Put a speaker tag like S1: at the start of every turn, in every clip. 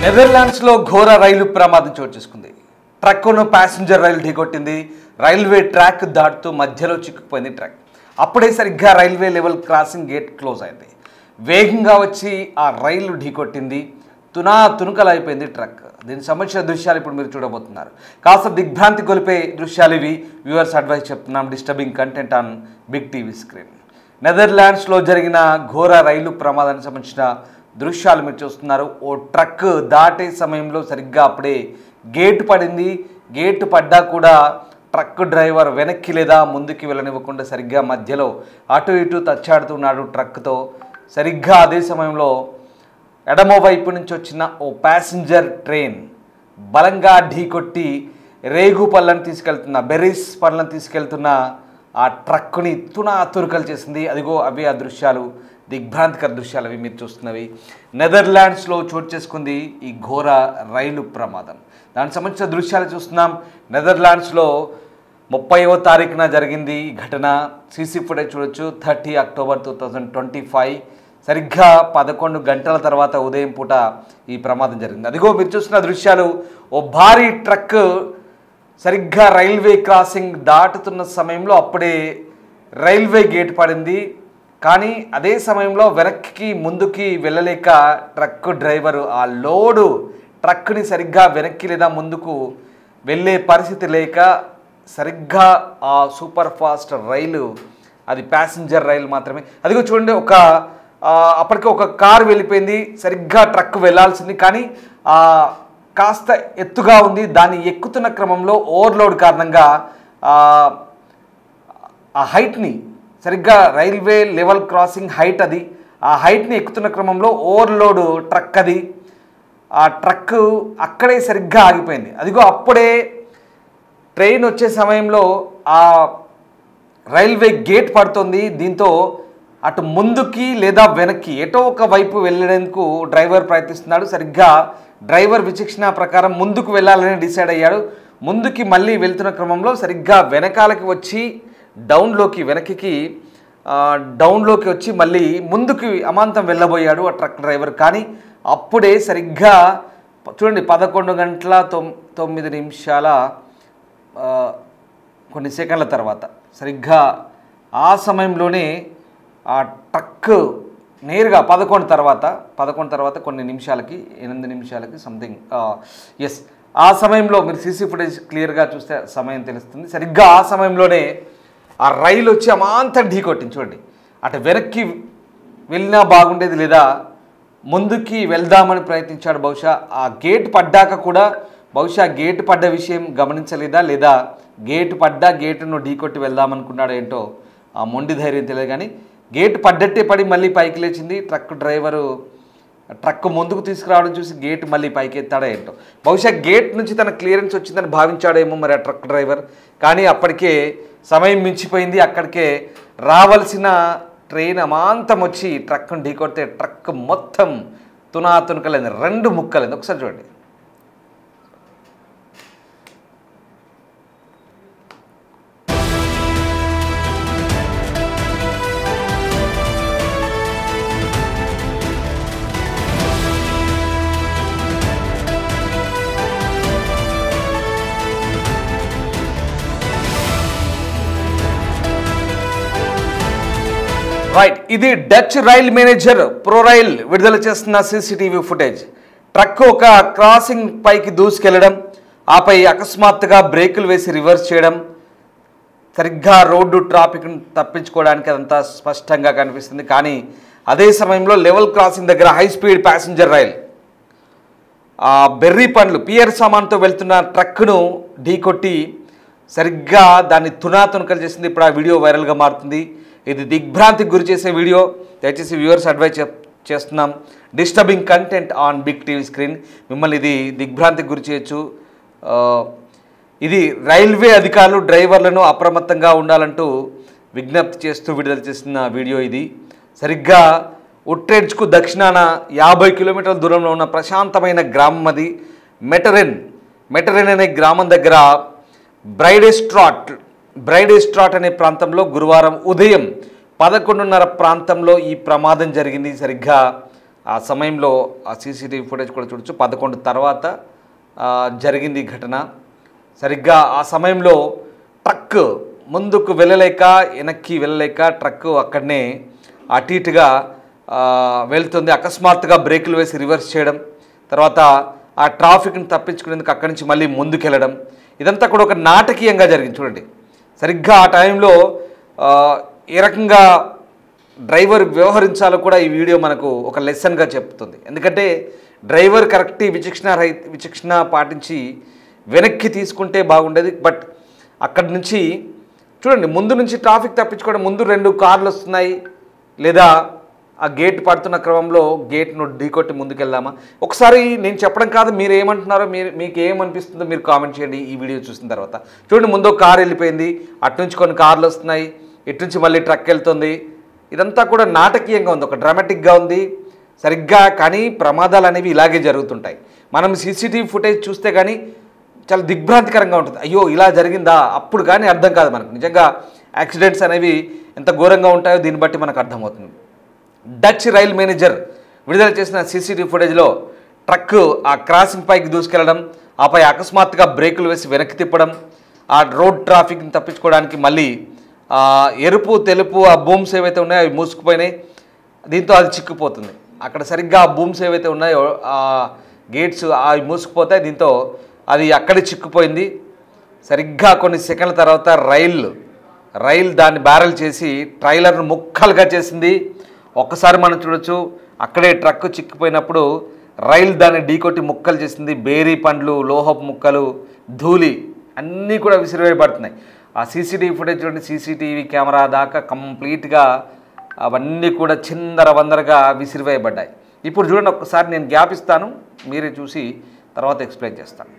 S1: నెదర్లాండ్స్లో ఘోర రైలు ప్రమాదం చోటు చేసుకుంది. ట్రక్కును ప్యాసింజర్ రైలు ఢీకొట్టింది. రైల్వే ట్రాక్ దాటుతూ మధ్యలో చిక్కుకుపోయింది ట్రక్. అప్పుడే సరిగ్గా railway level crossing gate close అయింది. వేగంగా వచ్చి ఆ రైలు ఢీకొట్టింది. తునకలైపోయింది ట్రక్. దీనికి సంబంధించిన దృశ్యాలు ఇప్పుడు మీరు చూడబోతున్నారు. కాస్త దిగ్భ్రాంతి గొలిపే దృశ్యాలు ఇవి. వ్యూవర్స్ అడ్వైస్ చెప్తున్నాం, disturbing content on big TV screen. నెదర్లాండ్స్లో జరిగిన ఘోర రైలు ప్రమాదానికి సంబంధించిన దృశ్యాలు మీరు చూస్తున్నారు. ఓ ట్రక్ దాటే సమయంలో సరిగ్గా అప్పుడే గేటు పడింది. గేటు పడ్డా కూడా ట్రక్ డ్రైవర్ వెనక్కి లేదా ముందుకి వెళ్ళనివ్వకుండా సరిగ్గా మధ్యలో అటు ఇటు తచ్చాడుతున్నాడు ట్రక్తో. సరిగ్గా అదే సమయంలో ఎడమ వైపు నుంచి వచ్చిన ఓ ప్యాసింజర్ ట్రైన్ బలంగా ఢీకొట్టి రేగు పళ్ళను తీసుకెళ్తున్న బెర్రీస్ పళ్ళను తీసుకెళ్తున్న ఆ ట్రక్కుని తునకలు చేసింది. అదిగో అవి ఆ దృశ్యాలు, దిగ్భ్రాంతికర దృశ్యాలు అవి మీరు చూస్తున్నవి. నెదర్లాండ్స్లో చోటు చేసుకుంది ఈ ఘోర రైలు ప్రమాదం. దానికి సంబంధించిన దృశ్యాలు చూస్తున్నాం. నెదర్లాండ్స్లో 30వ తారీఖున జరిగింది ఈ ఘటన. సీసీ ఫుటేజ్ చూడొచ్చు. 30 అక్టోబర్ 2025 సరిగ్గా 11 గంటల తర్వాత ఉదయం పూట ఈ ప్రమాదం జరిగింది. అదిగో మీరు చూస్తున్న దృశ్యాలు. ఓ భారీ ట్రక్ సరిగ్గా రైల్వే క్రాసింగ్ దాటుతున్న సమయంలో అప్పుడే రైల్వే గేట్ పడింది. కానీ అదే సమయంలో వెనక్కి ముందుకి వెళ్ళలేక ట్రక్ డ్రైవరు ఆ లోడు ట్రక్ని సరిగ్గా వెనక్కి లేదా ముందుకు వెళ్ళే పరిస్థితి లేక సరిగ్గా ఆ సూపర్ ఫాస్ట్ రైలు, అది ప్యాసింజర్ రైలు మాత్రమే. అదిగో చూడండి, అప్పటికే ఒక కారు వెళ్ళిపోయింది. సరిగ్గా ట్రక్ వెళ్ళాల్సింది కానీ కాస్త ఎత్తుగా ఉంది. దాన్ని ఎక్కుతున్న క్రమంలో ఓవర్లోడ్ కారణంగా ఆ హైట్ని, సరిగ్గా రైల్వే లెవెల్ క్రాసింగ్ హైట్ అది, ఆ హైట్ని ఎక్కుతున్న క్రమంలో ఓవర్లోడ్ ట్రక్ అది, ఆ ట్రక్ అక్కడే సరిగ్గా ఆగిపోయింది. అదిగో అప్పుడే ట్రైన్ వచ్చే సమయంలో ఆ రైల్వే గేట్ పడుతుంది. దీంతో అటు ముందుకి లేదా వెనక్కి ఎటో ఒక వైపు వెళ్ళేందుకు డ్రైవర్ ప్రయత్నిస్తున్నాడు. సరిగ్గా డ్రైవర్ విచక్షణ ప్రకారం ముందుకు వెళ్ళాలని డిసైడ్ అయ్యాడు. ముందుకి మళ్ళీ వెళ్తున్న క్రమంలో సరిగ్గా వెనకాలకి వచ్చి డౌన్లోకి వచ్చి మళ్ళీ ముందుకి అమాంతం వెళ్ళబోయాడు ఆ ట్రక్ డ్రైవర్. కానీ అప్పుడే సరిగ్గా చూడండి 11 గంటల 9 నిమిషాల కొన్ని సెకండ్ల తర్వాత సరిగ్గా ఆ సమయంలోనే ఆ ట్రక్ నేరుగా 11 తర్వాత కొన్ని నిమిషాలకి 8 నిమిషాలకి సంథింగ్ ఆ సమయంలో మీరు సీసీ ఫుటేజ్ క్లియర్గా చూస్తే సమయం తెలుస్తుంది. సరిగ్గా ఆ సమయంలోనే ఆ రైలు వచ్చి అమాంతం ఢీకొట్టింది. చూడండి, అటు వెనక్కి వెళ్ళినా బాగుండేది లేదా ముందుకి వెళ్దామని ప్రయత్నించాడు. బహుశా ఆ గేట్ పడ్డాక కూడా గేటు పడ్డ విషయం గమనించలేదా లేదా గేటును ఢీకొట్టి వెళ్దామనుకున్నాడు ఏంటో ఆ మొండి ధైర్యం తెలియదు. కానీ గేటు పడ్డట్టే పడి మళ్ళీ పైకి లేచింది. ట్రక్ డ్రైవరు ట్రక్ ముందుకు తీసుకురావడం చూసి గేట్ మళ్ళీ పైకి ఎత్తాడో ఏంటో. బహుశా గేట్ నుంచి తన క్లియరెన్స్ వచ్చిందని భావించాడేమో మరి ఆ ట్రక్ డ్రైవర్. కానీ అప్పటికే సమయం మించిపోయింది. అక్కడికే రావాల్సిన ట్రైన్ అమాంతం వచ్చి ట్రక్ను ఢీకొడితే ట్రక్ మొత్తం తునకలైంది, 2 ముక్కలైంది. ఒకసారి చూడండి. రైట్, ఇది డచ్ రైల్ మేనేజర్ ProRail విడుదల చేస్తున్న సీసీటీవీ ఫుటేజ్. ట్రక్ ఒక క్రాసింగ్ పైకి దూసుకెళ్లడం, ఆపై అకస్మాత్తుగా బ్రేకులు వేసి రివర్స్ చేయడం, సరిగ్గా రోడ్డు ట్రాఫిక్ను తప్పించుకోవడానికి అదంతా స్పష్టంగా కనిపిస్తుంది. కానీ అదే సమయంలో లెవెల్ క్రాసింగ్ దగ్గర హై స్పీడ్ ప్యాసింజర్ రైల్ ఆ బెర్రీ పండ్లు పియర్ సామాన్తో వెళ్తున్న ట్రక్ను ఢీకొట్టి సరిగ్గా దాన్ని తునకలు చేసింది. ఇప్పుడు ఆ వీడియో వైరల్గా మారుతుంది. ఇది దిగ్భ్రాంతికి గురి చేసే వీడియో. దయచేసి వ్యూవర్స్ అడ్వైజ్ చేస్తున్నాం, disturbing content on big TV screen. మిమ్మల్ని ఇది దిగ్భ్రాంతికి గురి చేయొచ్చు. ఇది రైల్వే అధికారులు డ్రైవర్లను అప్రమత్తంగా ఉండాలంటూ విజ్ఞప్తి చేస్తూ విడుదల చేసిన వీడియో ఇది. సరిగ్గా ఉట్రెడ్జ్కు దక్షిణాన 50 కిలోమీటర్ల దూరంలో ఉన్న ప్రశాంతమైన గ్రామం అది. మెటరెన్ అనే గ్రామం దగ్గర బ్రైడెస్ట్రాట్ అనే ప్రాంతంలో గురువారం ఉదయం 11:30 ప్రాంతంలో ఈ ప్రమాదం జరిగింది. సరిగ్గా ఆ సమయంలో ఆ సీసీటీవీ ఫుటేజ్ కూడా చూడొచ్చు. 11 తర్వాత జరిగింది ఈ ఘటన. సరిగ్గా ఆ సమయంలో ట్రక్ ముందుకు వెళ్ళలేక వెనక్కి వెళ్ళలేక ట్రక్ అక్కడనే అటు ఇటుగా వెళ్తుంది. అకస్మాత్తుగా బ్రేకులు వేసి రివర్స్ చేయడం, తర్వాత ఆ ట్రాఫిక్ని తప్పించుకునేందుకు అక్కడి నుంచి మళ్ళీ ముందుకెళ్ళడం, ఇదంతా కూడా ఒక నాటకీయంగా జరిగింది. చూడండి, సరిగ్గా ఆ టైంలో ఏ రకంగా డ్రైవర్ వ్యవహరించాలో కూడా ఈ వీడియో మనకు ఒక లెసన్గా చెప్తుంది. ఎందుకంటే డ్రైవర్ కరెక్ట్ విచక్షణ పాటించి వెనక్కి తీసుకుంటే బాగుండేది. బట్ అక్కడి నుంచి చూడండి, ముందు నుంచి ట్రాఫిక్ తప్పించుకోవడం, ముందు 2 కార్లు వస్తున్నాయి, లేదా ఆ గేట్ పడుతున్న క్రమంలో గేట్ను ఢీకొట్టి ముందుకెళ్దామా? ఒకసారి నేను చెప్పడం కాదు, మీరు ఏమంటున్నారో, మీకు ఏమనిపిస్తుందో మీరు కామెంట్ చేయండి ఈ వీడియో చూసిన తర్వాత. చూడండి, ముందు కారు వెళ్ళిపోయింది, అటు నుంచి కొన్ని కార్లు వస్తున్నాయి, ఇటు నుంచి మళ్ళీ ట్రక్ వెళ్తుంది. ఇదంతా కూడా నాటకీయంగా ఉంది, ఒక డ్రామాటిక్గా ఉంది సరిగ్గా. కానీ ప్రమాదాలు అనేవి ఇలాగే జరుగుతుంటాయి. మనం సీసీటీవీ ఫుటేజ్ చూస్తే కానీ చాలా దిగ్భ్రాంతికరంగా ఉంటుంది. అయ్యో ఇలా జరిగిందా, అప్పుడు కానీ అర్థం కాదు మనకు. నిజంగా యాక్సిడెంట్స్ అనేవి ఎంత ఘోరంగా ఉంటాయో దీన్ని బట్టి మనకు అర్థమవుతుంది. డచ్ రైల్ మేనేజర్ విడుదల చేసిన సీసీటీవీ ఫుటేజ్లో ట్రక్ ఆ క్రాసింగ్ పైకి దూసుకెళ్లడం, ఆపై అకస్మాత్తుగా బ్రేకులు వేసి వెనక్కి తిప్పడం, ఆ రోడ్ ట్రాఫిక్ని తప్పించుకోవడానికి మళ్ళీ ఎరుపు తెలుపు ఆ బూమ్స్ ఏవైతే ఉన్నాయో అవి మూసుకుపోయినాయి. దీంతో అది చిక్కుపోతుంది. అక్కడ సరిగ్గా ఆ బూమ్స్ ఏవైతే ఉన్నాయో ఆ గేట్స్ అవి మూసుకుపోతాయి. దీంతో అది అక్కడే చిక్కుపోయింది. సరిగ్గా కొన్ని సెకండ్ల తర్వాత రైల్ దాన్ని బ్యారెల్ చేసి ట్రైలర్ను ముక్కలుగా చేసింది. ఒక్కసారి మనం చూడొచ్చు, అక్కడే ట్రక్ చిక్కిపోయినప్పుడు రైల్ దాన్ని ఢీకొట్టి ముక్కలు చేసింది. బేరీ పండ్లు, లోహపు ముక్కలు, ధూళి అన్నీ కూడా విసిరివేయబడుతున్నాయి. ఆ సీసీటీవీ ఫుటేజ్ చూడండి, సీసీటీవీ కెమెరా దాకా కంప్లీట్గా అవన్నీ కూడా చిందరవందరగా విసిరివేయబడ్డాయి. ఇప్పుడు చూడండి, ఒక్కసారి నేను గ్యాప్ ఇస్తాను, మీరే చూసి తర్వాత ఎక్స్ప్లెయిన్ చేస్తాను.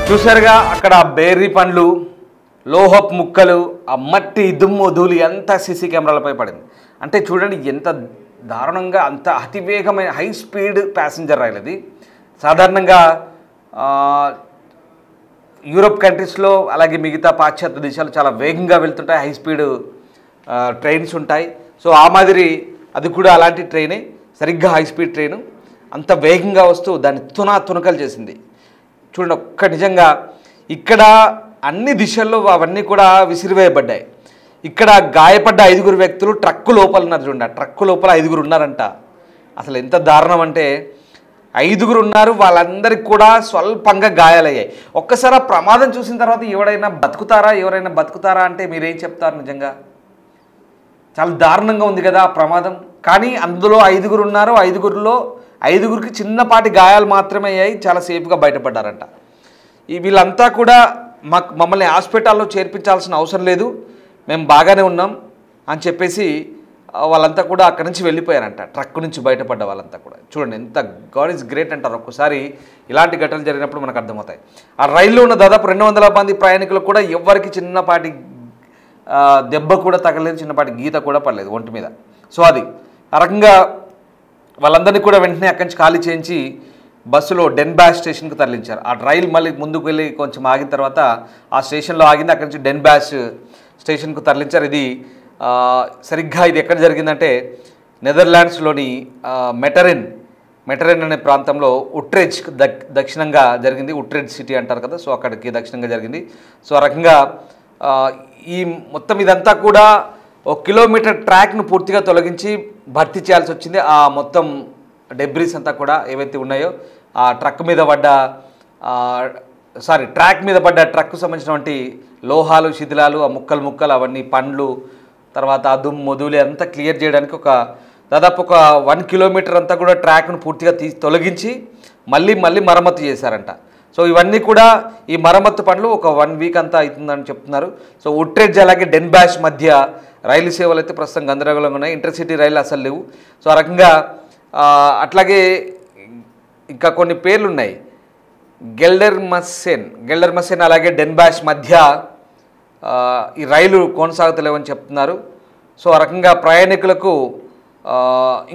S1: చూసారుగా, అక్కడ బేర్రీ పండ్లు, లోహపు ముక్కలు, ఆ మట్టి, దుమ్ము, ధూళి అంతా సీసీ కెమెరాలపై పడింది. అంటే చూడండి ఎంత దారుణంగా, అంత అతివేగమైన హై స్పీడ్ ప్యాసింజర్ రైలు అది. సాధారణంగా యూరోప్ కంట్రీస్లో అలాగే మిగతా పాశ్చాత్య దేశాలు చాలా వేగంగా వెళ్తుంటాయి, హై స్పీడ్ ట్రైన్స్ ఉంటాయి. సో ఆ మాదిరి అది కూడా అలాంటి ట్రైనే, సరిగ్గా హై స్పీడ్ ట్రైను. అంత వేగంగా వస్తూ దాన్ని తునకలు చేసింది. చూడండి, నిజంగా ఇక్కడ అన్ని దిశల్లో అవన్నీ కూడా విసిరివేయబడ్డాయి. ఇక్కడ గాయపడ్డ 5 వ్యక్తులు ట్రక్కు లోపల ఉన్నారు. చూడండి, ఆ ట్రక్కు లోపల 5 ఉన్నారంట. అసలు ఎంత దారుణం అంటే 5 ఉన్నారు, వాళ్ళందరికీ కూడా స్వల్పంగా గాయాలయ్యాయి. ఒక్కసారి ఆ ప్రమాదం చూసిన తర్వాత ఎవరైనా బతుకుతారా అంటే మీరేం చెప్తారు? నిజంగా చాలా దారుణంగా ఉంది కదా ఆ ప్రమాదం. కానీ అందులో 5 ఉన్నారు, 5గురికి చిన్నపాటి గాయాలు మాత్రమే అయ్యాయి, చాలా సేఫ్గా బయటపడ్డారంట. వీళ్ళంతా కూడా మమ్మల్ని హాస్పిటల్లో చేర్పించాల్సిన అవసరం లేదు, మేము బాగానే ఉన్నాం అని చెప్పేసి వాళ్ళంతా కూడా అక్కడి నుంచి వెళ్ళిపోయారంట. ట్రక్ నుంచి బయటపడ్డ వాళ్ళంతా కూడా. చూడండి ఎంత గాడ్ ఈజ్ గ్రేట్ అంటారు. ఒక్కసారి ఇలాంటి ఘటనలు జరిగినప్పుడు మనకు అర్థమవుతాయి. ఆ రైల్లో ఉన్న దాదాపు 200 మంది ప్రయాణికులకు కూడా ఎవరికి చిన్నపాటి దెబ్బ కూడా తగలేదు, చిన్నపాటి గీత కూడా పడలేదు ఒంటి మీద. సో అది ఆ రకంగా వాళ్ళందరినీ కూడా వెంటనే అక్కడి నుంచి ఖాళీ చేయించి బస్సులో డెన్బాష్ స్టేషన్కి తరలించారు. ఆ రైలు మళ్ళీ ముందుకు వెళ్ళి కొంచెం ఆగిన తర్వాత ఆ స్టేషన్లో ఆగింది, అక్కడి నుంచి డెన్బాష్ స్టేషన్కు తరలించారు. ఇది సరిగ్గా ఇది ఎక్కడ జరిగిందంటే నెదర్లాండ్స్లోని మెటరెన్ అనే ప్రాంతంలో ఉట్రెజ్ దక్షిణంగా జరిగింది. ఉట్రెజ్ సిటీ అంటారు కదా, సో అక్కడికి దక్షిణంగా జరిగింది. సో ఆ రకంగా ఈ మొత్తం ఇదంతా కూడా 1 కిలోమీటర్ ట్రాక్ను పూర్తిగా తొలగించి భర్తీ చేయాల్సి వచ్చింది. ఆ మొత్తం డెబ్రీస్ అంతా కూడా ఏవైతే ఉన్నాయో ఆ ట్రాక్ మీద పడ్డ ట్రక్కు సంబంధించినటువంటి లోహాలు, శిథిలాలు, ఆ ముక్కలు అవన్నీ, పండ్లు, తర్వాత ఆ దుమ్ము, ధూళి అంతా క్లియర్ చేయడానికి దాదాపు 1 కిలోమీటర్ అంతా కూడా ట్రాక్ను పూర్తిగా తొలగించి మళ్ళీ మరమ్మతు చేశారంట. సో ఇవన్నీ కూడా ఈ మరమ్మతు పనులు ఒక 1 వీక్ అంతా అవుతుందని చెప్తున్నారు. సో ఉట్రెజ్ అలాగే డెన్బాష్ మధ్య రైలు సేవలు అయితే ప్రస్తుతం గందరగోళంగా ఉన్నాయి. ఇంటర్సిటీ రైలు అసలు లేవు. సో ఆ రకంగా అట్లాగే ఇంకా కొన్ని పేర్లు ఉన్నాయి. గెల్డర్మసెన్ అలాగే డెన్బాష్ మధ్య ఈ రైలు కొనసాగుతలేవని చెప్తున్నారు. సో ఆ రకంగా ప్రయాణికులకు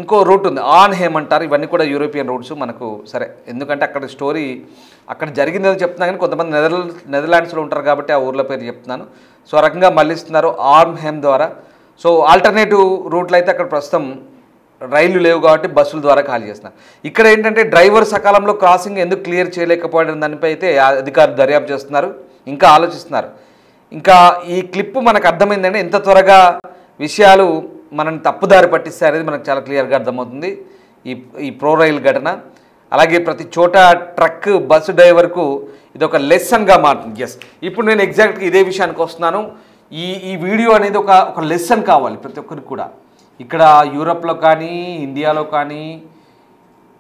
S1: ఇంకో రూట్ ఉంది, ఆన్హెమ్ అంటారు. ఇవన్నీ కూడా యూరోపియన్ రూట్స్ మనకు. సరే, ఎందుకంటే అక్కడ స్టోరీ అక్కడ జరిగిందని చెప్తున్నా కానీ కొంతమంది నెదర్లాండ్స్లో ఉంటారు కాబట్టి ఆ ఊర్ల పేరు చెప్తున్నాను. సో ఆ రకంగా మళ్ళిస్తున్నారు ఆర్న్హెమ్ ద్వారా. సో ఆల్టర్నేటివ్ రూట్లు అయితే అక్కడ ప్రస్తుతం రైళ్లు లేవు కాబట్టి బస్సుల ద్వారా ఖాళీ చేస్తున్నారు. ఇక్కడ ఏంటంటే డ్రైవర్ సకాలంలో క్రాసింగ్ ఎందుకు క్లియర్ చేయలేకపోవడం దానిపై అయితే అధికారులు దర్యాప్తు చేస్తున్నారు, ఇంకా ఆలోచిస్తున్నారు. ఇంకా ఈ క్లిప్ మనకు అర్థమైందంటే ఎంత త్వరగా విషయాలు మనల్ని తప్పుదారి పట్టిస్తాయి అనేది మనకు చాలా క్లియర్గా అర్థమవుతుంది ఈ ప్రో రైల్ ఘటన. అలాగే ప్రతి చోట ట్రక్ బస్సు డ్రైవర్కు ఇది ఒక లెసన్గా మారుతుంది. ఎస్, ఇప్పుడు నేను ఎగ్జాక్ట్గా ఇదే విషయానికి వస్తున్నాను. ఈ వీడియో అనేది ఒక లెసన్ కావాలి ప్రతి ఒక్కరికి కూడా. ఇక్కడ యూరప్లో కానీ ఇండియాలో కానీ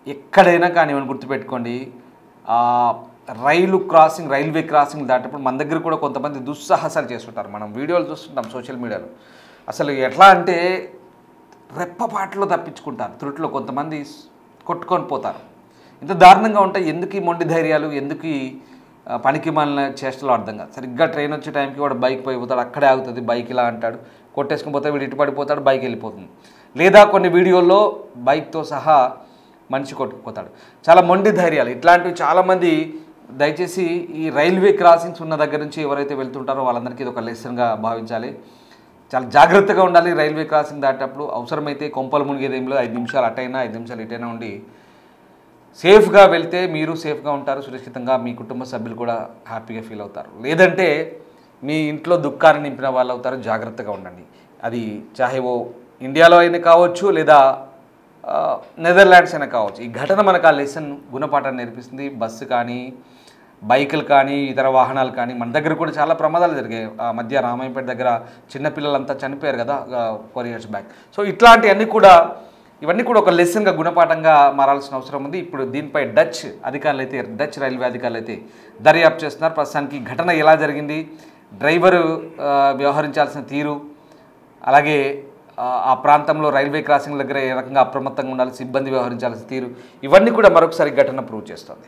S1: ఎక్కడైనా కానీ మనం గుర్తుపెట్టుకోండి, రైల్వే క్రాసింగ్ దాటప్పుడు మన దగ్గర కూడా కొంతమంది దుస్సాహసాలు చేస్తుంటారు. మనం వీడియోలు చూస్తుంటాం సోషల్ మీడియాలో. అసలు ఎట్లా అంటే రెప్పపాట్లో తప్పించుకుంటారు, త్రుట్లో కొంతమంది కొట్టుకొని పోతారు. ఇంత దారుణంగా ఉంటాయి. ఎందుకు ఈ మొండి ధైర్యాలు, ఎందుకు ఈ పనికి మాలిన చేష్టలు అర్థం కాదు. సరిగ్గా ట్రైన్ వచ్చే టైంకి వాడు బైక్ పోయిపోతాడు, అక్కడే ఆగుతుంది, బైక్ ఇలా అంటాడు, కొట్టేసుకుని పోతే వీడు ఇటు పడిపోతాడు, బైక్ వెళ్ళిపోతుంది. లేదా కొన్ని వీడియోల్లో బైక్తో సహా మనిషి కొట్టుకుపోతాడు. చాలా మొండి ధైర్యాలు ఇట్లాంటివి చాలామంది. దయచేసి ఈ రైల్వే క్రాసింగ్స్ ఉన్న దగ్గర నుంచి ఎవరైతే వెళ్తుంటారో వాళ్ళందరికీ ఇది ఒక లెసన్గా భావించాలి. చాలా జాగ్రత్తగా ఉండాలి రైల్వే క్రాసింగ్ దాటప్పుడు. అవసరమైతే కొంపలు మునిగేదేంలో 5 నిమిషాలు అటైనా 5 నిమిషాలు ఇటైనా ఉండి సేఫ్గా వెళ్తే మీరు సేఫ్గా ఉంటారు, సురక్షితంగా మీ కుటుంబ సభ్యులు కూడా హ్యాపీగా ఫీల్ అవుతారు. లేదంటే మీ ఇంట్లో దుఃఖాన్ని నింపిన వాళ్ళు అవుతారు. జాగ్రత్తగా ఉండండి. అది చాహే ఓ ఇండియాలో అయినా కావచ్చు, లేదా నెదర్లాండ్స్ అయినా కావచ్చు. ఈ ఘటన మనకు ఆ లెసన్ గుణపాఠాన్ని నేర్పిస్తుంది. బస్సు కానీ, బైకులు కానీ, ఇతర వాహనాలు కానీ. మన దగ్గర కూడా చాలా ప్రమాదాలు జరిగాయి. మధ్య రామాయంపేట దగ్గర చిన్నపిల్లలంతా చనిపోయారు కదా 4 years బ్యాక్. సో ఇవన్నీ కూడా ఒక లెసన్గా గుణపాఠంగా మారాల్సిన అవసరం ఉంది. ఇప్పుడు దీనిపై డచ్ రైల్వే అధికారులు అయితే దర్యాప్తు చేస్తున్నారు. ప్రస్తుతానికి ఘటన ఎలా జరిగింది, డ్రైవరు వ్యవహరించాల్సిన తీరు, అలాగే ఆ ప్రాంతంలో రైల్వే క్రాసింగ్ దగ్గర ఏ రకంగా అప్రమత్తంగా ఉండాలి, సిబ్బంది వ్యవహరించాల్సిన తీరు, ఇవన్నీ కూడా మరొకసారి ఘటన ప్రూవ్ చేస్తుంది.